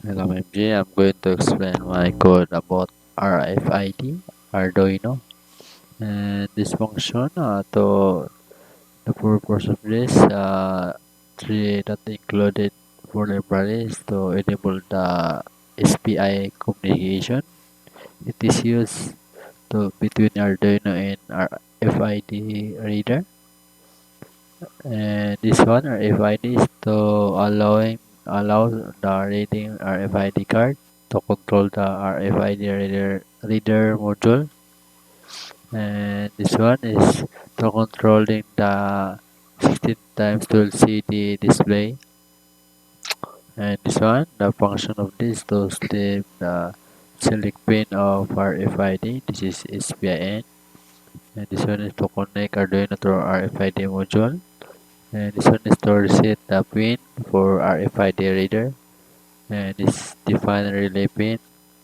Hello MJ, I'm going to explain my code about RFID, Arduino, and this function to the purpose of this three that included for libraries to enable the SPI communication. It is used to between Arduino and RFID reader, and this one RFID is to allow the reading RFID card to control the RFID reader module, and this one is to controlling the 16 times 12 CD display, and this one the function of this to slip the select pin of RFID. This is SPIN, and this one is to connect Arduino to RFID module, and this one is to reset the pin for RFID reader, and this define relay pin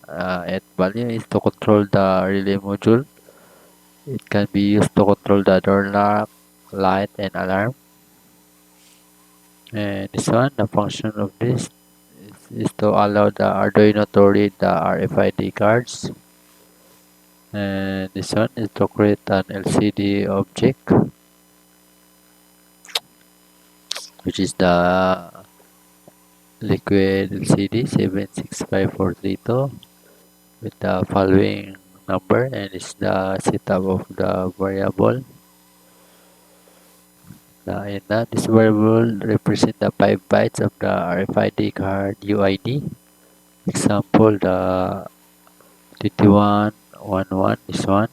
at value is to control the relay module. It can be used to control the door lock, light, and alarm. And this one, the function of this is to allow the Arduino to read the RFID cards. And this one is to create an LCD object, which is the liquid LCD 765432 with the following number, and it's the setup of the variable. In that, this variable represent the 5 bytes of the RFID card UID. Example, the 2111 is one,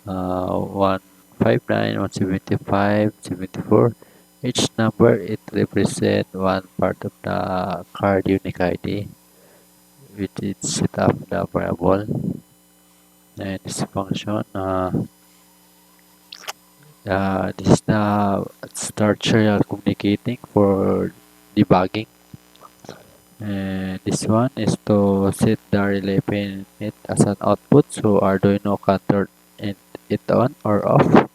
159, 175, 74. Each number it represent one part of the card unique ID, which is set up the variable. And this function, this is the start serial communicating for debugging. And this one is to set the relay pin it as an output so Arduino can turn it on or off.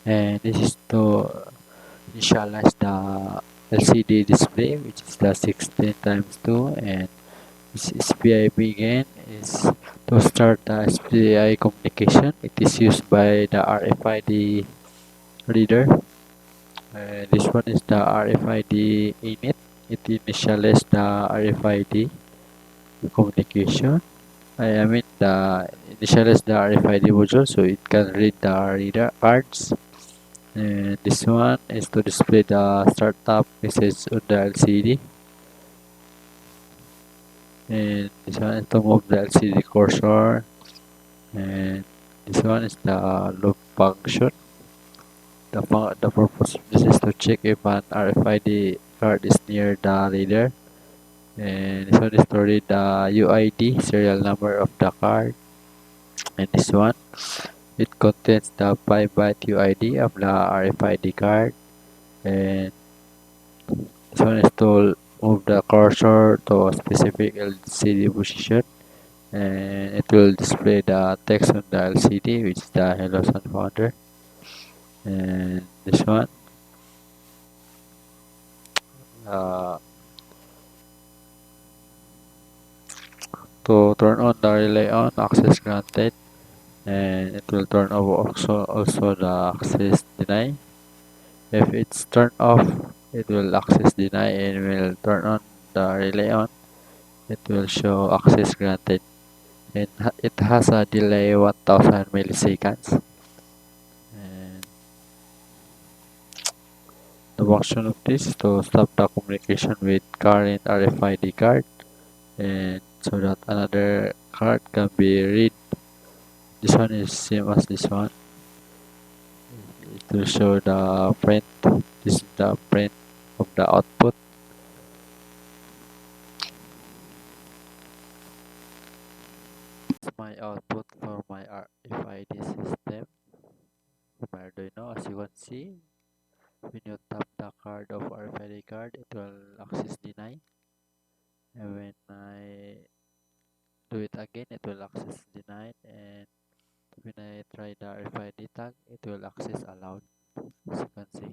And this is to initialize the LCD display, which is the 16 times 2, and this SPI begin is to start the SPI communication. It is used by the RFID reader. This one is the RFID init. It initializes the RFID communication. I mean the initialize the RFID module so it can read the reader cards. And this one is to display the startup message on the LCD. And this one is to move the LCD cursor. And this one is the loop function. The purpose of this is to check if an RFID card is near the reader. And this one is to read the UID serial number of the card. And this one it contains the 5-byte UID of the RFID card, and this one is to move the cursor to a specific LCD position, and it will display the text on the LCD, which is the Hello Sun Founder. And this one, uh, to turn on the relay on, access granted, and it will turn off also the access deny. If it's turned off, it will access deny and will turn on the relay on. It will show access granted. And it has a delay 1000 milliseconds. And the function of this is to stop the communication with current RFID card, and so that another card can be read. This one is same as this one. It will show the print. This is the print of the output. This is my output for my RFID system. My Arduino, as you can see, when you tap the card of RFID card, it will access deny. And when I do it again, it will access denied. And when I try the RFID tag, it will access allowed, as you can see.